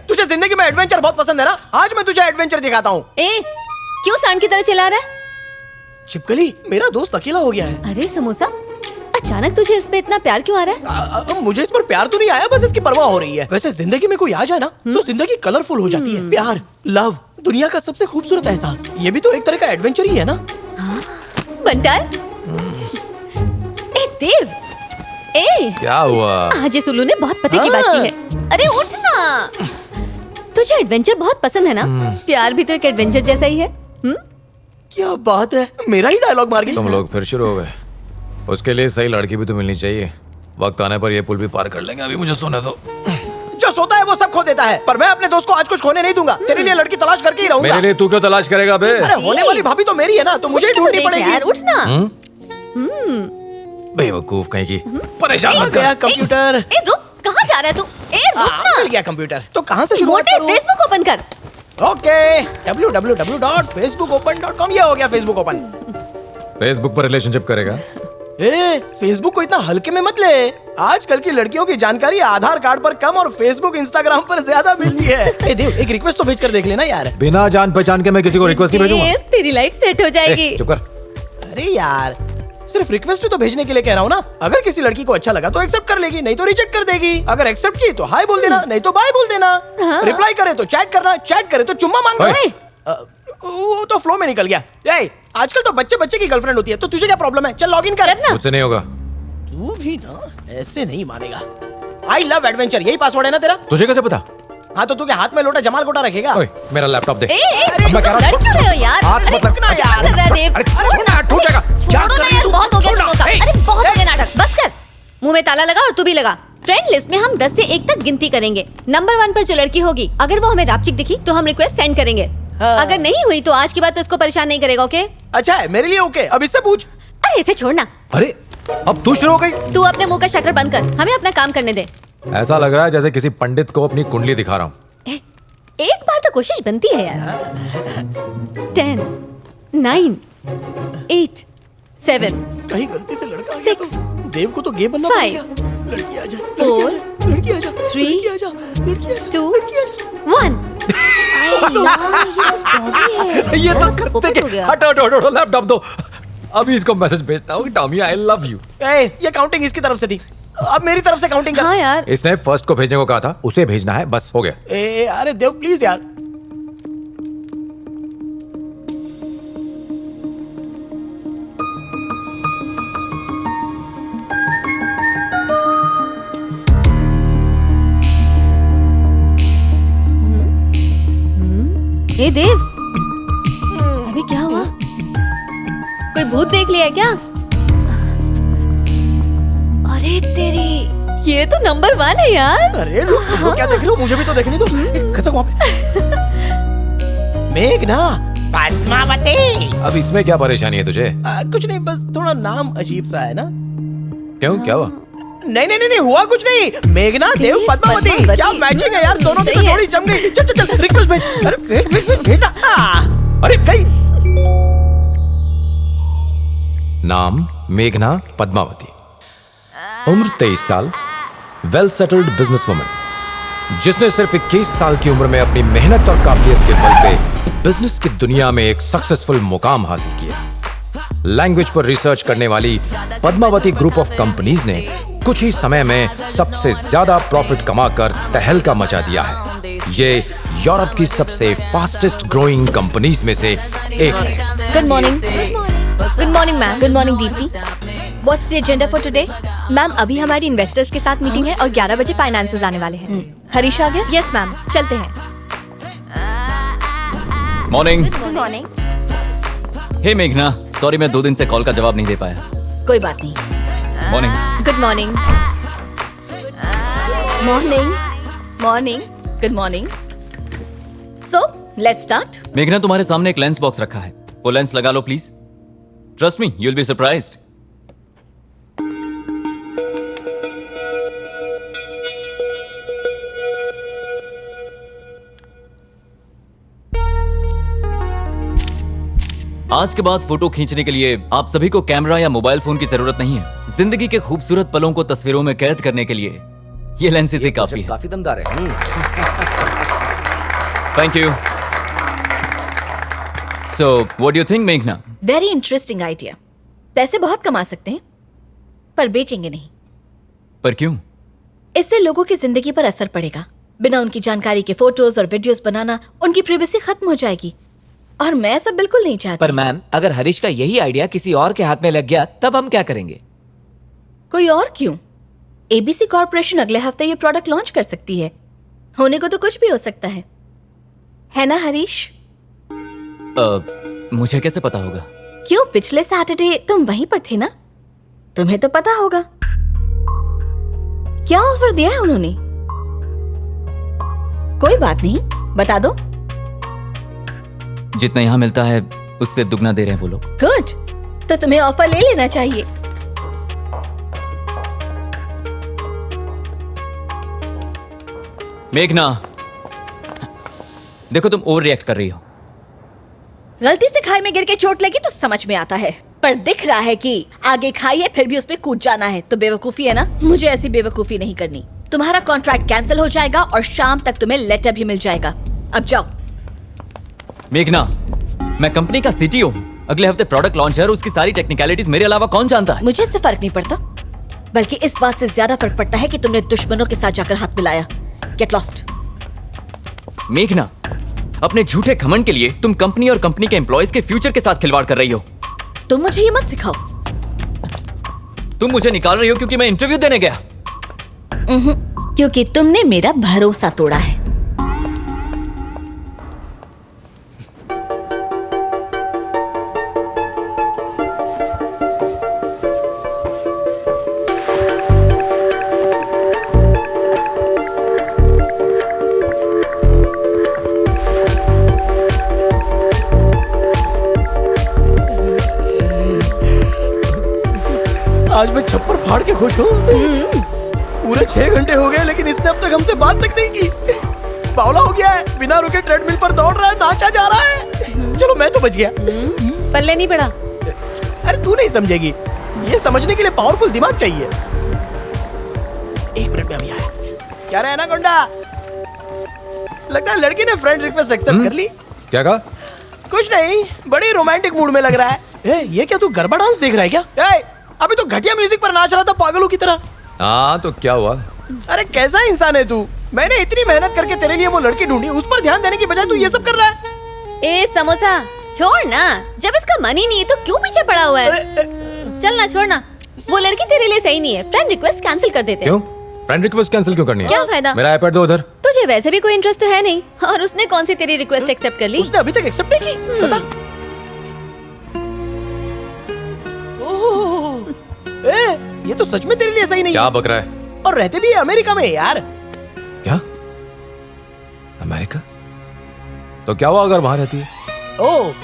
तुझे जिंदगी में एडवेंचर बहुत पसंद है ना? आज मैं तुझे एडवेंचर दिखाता हूँ। क्यों सांड की तरह चिल्ला रहा है? छिपकली, मेरा दोस्त अकेला हो गया है। अरे समोसा, अचानक तुझे इस पे इतना प्यार क्यों आ रहा है? मुझे इस पर प्यार तो नहीं आया, बस इसकी परवाह हो रही है। वैसे जिंदगी में कोई आ जाए ना तो जिंदगी कलरफुल हो जाती है। प्यार, लव, दुनिया का सबसे खूबसूरत एहसास, ये भी तो एक तरह का एडवेंचर ही है ना। बंटर, देव, क्या हुआ? आज इस उल्लू ने बहुत पते की बात की है। अरे उठ ना, तुझे एडवेंचर बहुत पसंद है ना? प्यार भी तो एक एडवेंचर जैसा ही है। क्या बात है, मेरा ही डायलॉग मार गई। तुम लोग फिर शुरू हो गए। उसके लिए सही लड़की भी तो मिलनी चाहिए। वक्त आने पर ये पुल भी पार कर लेंगे, अभी मुझे सोने दो। जो सोता है वो सब खो देता है, पर मैं अपने दोस्त को आज कुछ खोने नहीं दूंगा। तेरे लिए लड़की तलाश करके ही रहूंगा। मेरे लिए तू क्यों तलाश करेगा बे? अरे होने वाली भाभी तो मेरी है ना, तो मुझे ही ढूंढनी पड़ेगी। यार उठ ना। बेवकूफ कहीं की, परेशान मत गया कर। कंप्यूटर। रुक, कहाँ जा रहा है तू? रुक ना। मिल गया कंप्यूटर। तो कहाँ से शुरुआत मोटे करूं? फेसबुक ओपन कर। Okay, www.facebookopen.com। ये हो गया फेसबुक ओपन। फेसबुक पर रिलेशनशिप करेगा? फेसबुक को इतना हल्के में मत ले। आजकल की लड़कियों की जानकारी आधार कार्ड पर कम और फेसबुक इंस्टाग्राम पर ज्यादा मिलती है। देव, एक रिक्वेस्ट तो भेज कर देख लेना यार। बिना जान पहचान के मैं किसी को रिक्वेस्ट नहीं भेजूंगा। तेरी लाइफ सेट हो जाएगी। चुप कर। अरे यार, सिर्फ रिक्वेस्ट तो भेजने के लिए कह रहा हूँ ना। अगर किसी लड़की को अच्छा लगा तो एक्सेप्ट कर लेगी, नहीं तो रिजेक्ट कर देगी। अगर एक्सेप्ट की तो हाय बोल देना, नहीं तो बाय बोल देना। रिप्लाई करे तो चैट करना, चैट करे तो चुम्मा मांगना। वो तो फ्लो में निकल गया। आजकल तो बच्चे बच्चे की गर्लफ्रेंड होती है, तो तुझे क्या प्रॉब्लम है? चल लॉग इन कर। मुझसे नहीं होगा। तू भी ना ऐसे नहीं मानेगा। आई लव एडवेंचर, यही पासवर्ड है ना तेरा? तुझे कैसे पता? हाँ तो तू के हाथ में लोटा जमाल गोटा रखेगा? ओए, मेरा लैपटॉप दे। अरे मैं कह रहा हूं, लड़ क्यों रहे हो यार? हाथ मत अरे, रखना क्या यार। कर रहा है देव? अरे छोड़ ना, टूट जाएगा। क्या छोड़ो कर ना रही यार, तू? बहुत हो गया छोड़ ना। तुमका। ए, अरे बहुत हो गया नाटक, बस कर। मुंह में ताला लगा और तू भी लगा। फ्रेंड लिस्ट में हम 10 से 1 तक गिनती करेंगे। नंबर 1 पर जो लड़की होगी, अगर वो हमें रापचिक दिखी तो हम रिक्वेस्ट सेंड करेंगे। अगर नहीं हुई तो आज की बात तो इसको परेशान नहीं करेगा। ओके? अच्छा है, मेरे लिए ओके। अब इससे पूछ। अरे इसे छोड़ना। अरे अब तू शुरू हो गई। तू अपने मुंह का शटर बंद कर, हमें अपना काम करने दे। ऐसा लग रहा है जैसे किसी पंडित को अपनी कुंडली दिखा रहा हूँ। एक बार तो कोशिश बनती है यार। 10, 9, 8, 7, कहीं गलती से लड़का आ गया 6, तो देव को तो गे बनना 5, पड़ेगा। लड़की आ जाए, 4, लड़की आ जाए, 3, लड़की आ जाए, लड़की आ जाए, 2, लड़की आ जाए। 1। ये तो करते हो गया। हटो हटो हटो, लैपटॉप दो। अभी इसको मैसेज भेजता हूँ, टॉमी आई लव यू। ये काउंटिंग इसकी तरफ से थी, अब मेरी तरफ से काउंटिंग कर। हाँ यार। इसने फर्स्ट को भेजने को कहा था, उसे भेजना है, बस हो गया। अरे देव प्लीज यार। ए देव, अभी क्या हुआ? कोई भूत देख लिया है क्या? अरे तेरी, ये तो नंबर 1 है यार। अरे रुक, क्या देख रहे हो? मुझे भी तो देखनी दो। खसक वहाँ पे। मेघना, पद्मावती। अब इसमें क्या परेशानी है तुझे? कुछ नहीं, बस थोड़ा नाम अजीब सा है ना। क्यों, क्या हुआ? नहीं नहीं नहीं, हुआ कुछ नहीं। मेघना, देव, पद्मावती, क्या मैचिंग है यार। दोनों की तो जोड़ी जम गई। चल चल चल, रिक्वेस्ट भेज। अरे भेज भेज भेज, भेजना। अरे गई। नाम मेघना पद्मावती, उम्र 23 साल, वेल सेटल्ड बिजनेस वुमन, जिसने सिर्फ 21 साल की उम्र में अपनी मेहनत और काबिलियत के बल पे बिजनेस की दुनिया में एक सक्सेसफुल मुकाम हासिल किया। लैंग्वेज पर रिसर्च करने वाली पद्मावती ग्रुप ऑफ कंपनीज ने कुछ ही समय में सबसे ज्यादा प्रॉफिट कमाकर तहलका मचा दिया है। ये यूरोप की सबसे फास्टेस्ट ग्रोइंग कंपनीज में से एक है। Good morning. Good morning ma'am. Good morning Deepti. What's the agenda for today? Ma'am अभी हमारी इन्वेस्टर्स के साथ मीटिंग है और 11 बजे फाइनेंसेस आने वाले हैं। हरीश आ गया? यस मैम, चलते हैं। मॉर्निंग। Good morning. हे मेघना, सॉरी मैं 2 दिन से कॉल का जवाब नहीं दे पाया। कोई बात नहीं। Morning. Good morning. Morning morning good morning. So let's start. मेघना, तुम्हारे सामने एक लेंस बॉक्स रखा है, वो लेंस लगा लो please. Trust me, you will be surprised. आज के बाद फोटो खींचने के लिए आप सभी को कैमरा या मोबाइल फोन की जरूरत नहीं है। जिंदगी के खूबसूरत पलों को तस्वीरों में कैद करने के लिए ये लेंसेज ही काफी है। काफी दमदार है। Thank you. So what do you think मेघना? Very interesting idea. पैसे बहुत कमा सकते हैं, पर बेचेंगे नहीं। पर क्यों? इससे लोगों की जिंदगी पर असर पड़ेगा। बिना उनकी जानकारी के फोटोज और वीडियोस बनाना, उनकी प्राइवेसी खत्म हो जाएगी, और मैं ऐसा बिल्कुल नहीं चाहती। पर मैम, अगर हरीश का यही आइडिया किसी और के हाथ में लग गया तब हम क्या करेंगे? कोई और क्यों? एबीसी कॉर्पोरेशन अगले हफ्ते ये प्रोडक्ट लॉन्च कर सकती है। होने को तो कुछ भी हो सकता है ना हरीश? मुझे कैसे पता होगा? क्यों, पिछले सैटरडे तुम वहीं पर थे ना, तुम्हें तो पता होगा। क्या ऑफर दिया है उन्होंने? कोई बात नहीं, बता दो। जितना यहाँ मिलता है उससे दुगना दे रहे हैं वो लोग। गुड, तो तुम्हें ऑफर ले लेना चाहिए। मेघना, देखो तुम ओवर रिएक्ट कर रही हो। गलती से खाई में गिर के चोट लगी तो समझ में आता है, पर दिख रहा है कि आगे खाई है फिर भी उस पे कूद जाना है, तो बेवकूफी है ना। मुझे ऐसी बेवकूफी नहीं करनी। तुम्हारा कॉन्ट्रैक्ट कैंसिल हो जाएगा और शाम तक तुम्हें लेटर भी मिल जाएगा। अब जाओ। मेघना, मैं कंपनी का सीटीओ हूं। अगले हफ्ते प्रोडक्ट लॉन्च है और उसकी सारी टेक्निकलिटीज मेरे अलावा कौन जानता है? मुझे इससे फर्क नहीं पड़ता, बल्कि इस बात से ज्यादा फर्क पड़ता है कि तुमने दुश्मनों के साथ जाकर हाथ मिलाया। Get lost. मेघना, अपने झूठे घमंड के लिए तुम कंपनी और कंपनी के एम्प्लॉयज के फ्यूचर के साथ खिलवाड़ कर रही हो। तुम मुझे ये मत सिखाओ। तुम मुझे निकाल रही हो क्योंकि मैं इंटरव्यू देने गया। क्योंकि तुमने मेरा भरोसा तोड़ा है। आज मैं छप्पर फाड़ के खुश हूँ। पूरे 6 घंटे हो गए लेकिन इसने अब तक हमसे बात तक नहीं की। बावला हो गया है, बिना रुके ट्रेडमिल पर दौड़ रहा है, नाचा जा रहा है। चलो मैं तो बच गया। पल्ले नहीं पड़ा। अरे तू नहीं समझेगी, ये समझने के लिए पावरफुल दिमाग चाहिए। 1 मिनट में अभी आया। क्या रहा है ना गुंडा? लगता है लड़की ने फ्रेंड रिक्वेस्ट एक्सेप्ट कर ली। क्या कहा? कुछ नहीं, बड़ी रोमांटिक मूड में लग रहा है। ये क्या तू गरबा डांस देख रहा है क्या? अभी तो घटिया म्यूजिक पर नाच रहा था पागलों की तरह। हाँ तो क्या हुआ? अरे कैसा इंसान है तू? मैंने इतनी मेहनत करके तेरे लिए वो लड़की ढूंढी, उस पर ध्यान देने की बजाय तू ये सब कर रहा है। ए समोसा छोड़ ना, जब इसका मन ही नहीं है तो क्यों पीछे पड़ा हुआ है? चल ना, छोड़ ना। वो लड़की तेरे लिए सही नहीं है, फ्रेंड रिक्वेस्ट कैंसिल कर देते हैं। क्यों? फ्रेंड रिक्वेस्ट कैंसिल क्यों करनी है? क्या फायदा? मेरा आईपैड दो उधर। तुझे वैसे भी कोई इंटरेस्ट तो है नहीं, और उसने कौन सी तेरी रिक्वेस्ट एक्सेप्ट कर ली? उसने अभी तक एक्सेप्ट नहीं की। बता। ये तो सच में तेरे लिए सही नहीं क्या है। बक रहा है? और रहते भी अमेरिका में है यार। क्या? अमेरिका? तो क्या हुआ अगर वहां रहती है?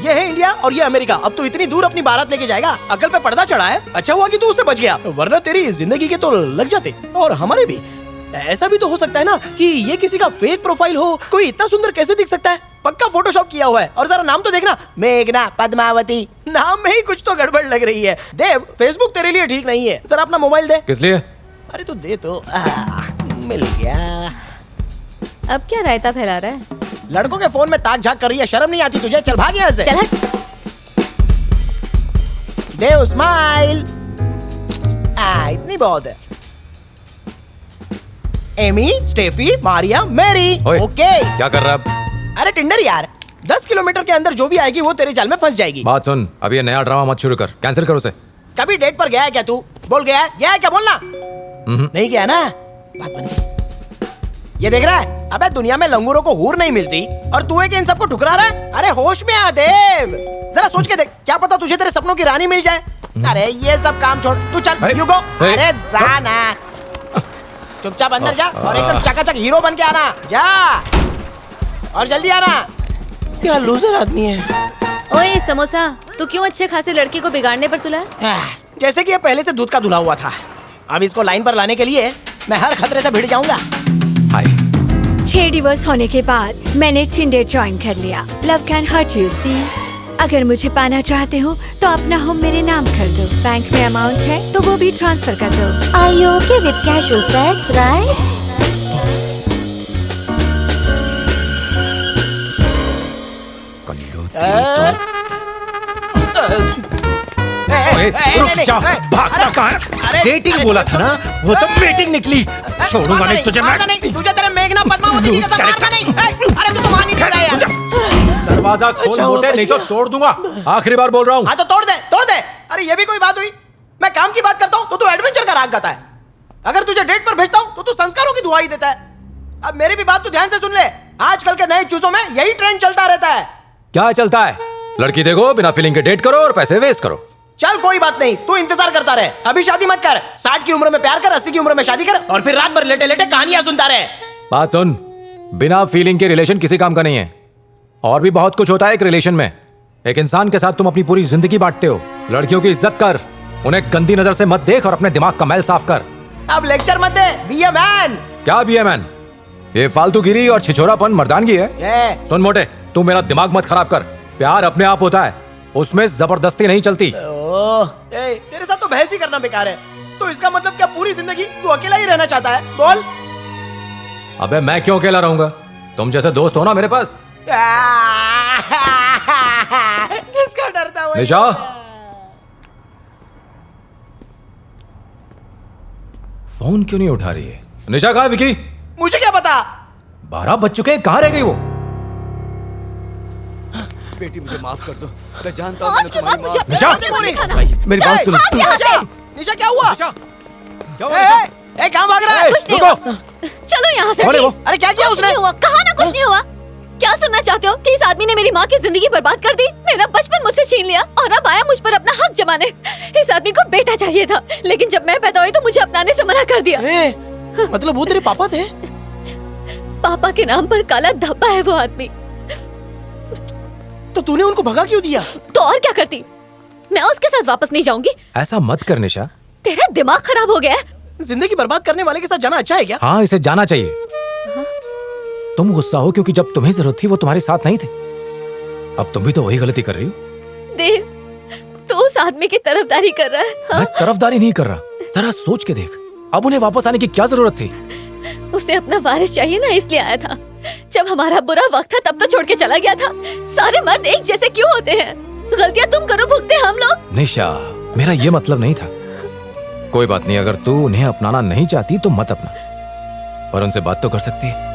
ये है इंडिया और ये अमेरिका। अब तो इतनी दूर अपनी बारात लेके जाएगा, अकल पे पर्दा चढ़ा है। अच्छा हुआ कि तू उससे बच गया, वरना तेरी जिंदगी के तो लग जाते, और हमारे भी। ऐसा भी तो हो सकता है ना कि ये किसी का फेक प्रोफाइल हो। कोई इतना सुंदर कैसे दिख सकता है? पक्का फोटोशॉप किया हुआ है। और जरा नाम तो देखना, मेघना पद्मावती। नाम में ही कुछ तो गड़बड़ लग रही है। देव, फेसबुक तेरे लिए ठीक नहीं है। जरा अपना मोबाइल दे। किस लिए? अरे तो दे तो। मिल गया। अब क्या रायता फैला रहा है? लड़कों के फोन में ताक झाक कर रही है, शर्म नहीं आती तुझे? चल भाग यहाँ से। चल हट। देव स्माइल। इतनी बहुत है। Amy, Steffi, Maria, Mary. ओए, ओके। क्या कर रहा है? अरे टिंडर यार, 10 किलोमीटर के अंदर जो भी आएगी वो तेरे जाल में फंस जाएगी। बात सुन, अब ये नया ड्रामा मत शुरू कर, कैंसिल कर उसे। कभी डेट पर गया है क्या तू? बोल गया है? गया है क्या? बोलना। नहीं गया ना? बात बन गई। ये देख रहा है? अबे दुनिया में लंगूरों को हूर नहीं मिलती और तू है कि इन सबको ठुकरा रहा है? अरे होश में आ देव, जरा सोच के देख, क्या पता तुझे तेरे सपनों की रानी मिल जाए। अरे ये सब काम छोड़, तू चल। You go. अरे जा ना, चुपचाप अंदर जा और एकदम चकाचक हीरो बन के आना। जा और जल्दी आना। क्या लूजर आदमी है। ओए समोसा, तू क्यों अच्छे खासे लड़की को बिगाड़ने पर तुला है? जैसे कि ये पहले से दूध का धुला हुआ था। अब इसको लाइन पर लाने के लिए मैं हर खतरे से भिड़ जाऊंगा। हाय। 6 डिवोर्स होने के बाद मैंने टिंडर ज्वाइन कर लिया। Love can hurt you see. अगर मुझे पाना चाहते हो तो अपना होम मेरे नाम कर दो। बैंक में अमाउंट है तो वो भी ट्रांसफर कर दो। Are you okay with casual sex, right? रुक जा, भागता कहाँ है? डेटिंग बोला था ना, वो तो मीटिंग निकली। छोड़ूंगा नहीं तुझे मैं। तुझे तेरे मेघना पद्मावती की कसम मारना नहीं। अरे तू तो मान ही नहीं रहा यार। दरवाजा खोल मोटे, नहीं तो तोड़ दूंगा। आखिरी बार बोल रहा हूँ। हाँ तो तोड़ दे, तोड़ दे। अरे ये भी कोई बात हुई? मैं काम की बात करता हूँ तो तू एडवेंचर का राग गाता है। अगर तुझे डेट पर भेजता हूँ तो तू संस्कारों की दुहाई देता है। अब मेरी भी बात तू ध्यान से सुन ले। आजकल के नए चूसों में यही ट्रेंड चलता रहता है। क्या चलता है? लड़की देखो, बिना फीलिंग के डेट करो और पैसे वेस्ट करो। चल कोई बात नहीं, तू इंतजार करता रहे। अभी शादी मत कर। 60 की उम्र में प्यार कर, 80 की उम्र में शादी कर और फिर रात भर लेटे लेटे कहानियां सुनता रहे। बात सुन, बिना फीलिंग के रिलेशन किसी काम का नहीं है। और भी बहुत कुछ होता है एक रिलेशन में। एक इंसान के साथ तुम अपनी पूरी जिंदगी बांटते हो। लड़कियों की इज्जत कर, उन्हें गंदी नजर से मत देख और अपने दिमाग का मैल साफ कर। अब लेक्चर मत दे, बी ए मैन। क्या बी ए मैन? ये फालतूगिरी और छिछोरापन मर्दानगी है। सुन मोटे, तू मेरा दिमाग मत खराब कर। प्यार अपने आप होता है, उसमें जबरदस्ती नहीं चलती। तेरे साथ तो बहस ही करना बेकार है। तो इसका मतलब क्या पूरी जिंदगी तू अकेला ही रहना चाहता है? बोल। अबे मैं क्यों अकेला रहूंगा? तुम जैसे दोस्त हो ना मेरे पास। जिसका डर था वही। निशा, फोन क्यों नहीं उठा रही है? निशा कहाँ है विकी? मुझे क्या पता? 12 बज चुके हैं, कहाँ रह गई वो? बेटी मुझे माफ कर दो, मैं जानता हूँ आज के बाद मुझे अपने निशा! सामने मत दिखाना। मेरी बात सुनो। भाग यहाँ से। निशा क्या हुआ? निशा, क्या हुआ निशा? कहाँ भाग रहा है? कुछ नहीं हुआ। चलो यहाँ से कौन है वो? प्लीज। अरे क्या किया कुछ उसने? नहीं हुआ, कहा ना कुछ नहीं हुआ। क्या सुनना चाहते हो कि इस आदमी ने मेरी माँ की जिंदगी बर्बाद कर दी, मेरा बचपन मुझसे छीन लिया और अब आया मुझ पर अपना हक जमाने। इस आदमी को बेटा चाहिए था, लेकिन जब मैं पैदा हुई तो मुझे अपनाने से मना कर दिया। मतलब वो तेरे पापा थे? पापा के नाम पर काला धब्बा है वो आदमी। तो तूने उनको भगा क्यों दिया? तो और क्या करती? मैं उसके साथ वापस नहीं जाऊंगी। ऐसा मत कर निशा। तेरा दिमाग खराब हो गया है। जिंदगी बर्बाद करने वाले के साथ जाना अच्छा है क्या? हाँ, इसे जाना चाहिए। तुम गुस्सा हो क्योंकि जब तुम्हें जरूरत थी वो तुम्हारे साथ नहीं थे। अब तुम भी तो वही गलती कर रही हो। देव, तो उस आदमी की तरफदारी कर रहा है। हाँ? मैं तरफदारी नहीं कर रहा, जरा सोच के देख। अब उन्हें वापस आने की क्या जरूरत थी? उसे अपना वारिस चाहिए ना, इसलिए आया था। जब हमारा बुरा वक्त था तब तो छोड़ के चला गया था। सारे मर्द एक जैसे क्यों होते हैं? गलतियां तुम करो, भुगते हम लोग। निशा, मेरा ये मतलब नहीं था। कोई बात नहीं, अगर तू उन्हें अपनाना नहीं चाहती तो मत अपना, पर उनसे बात तो कर सकती है।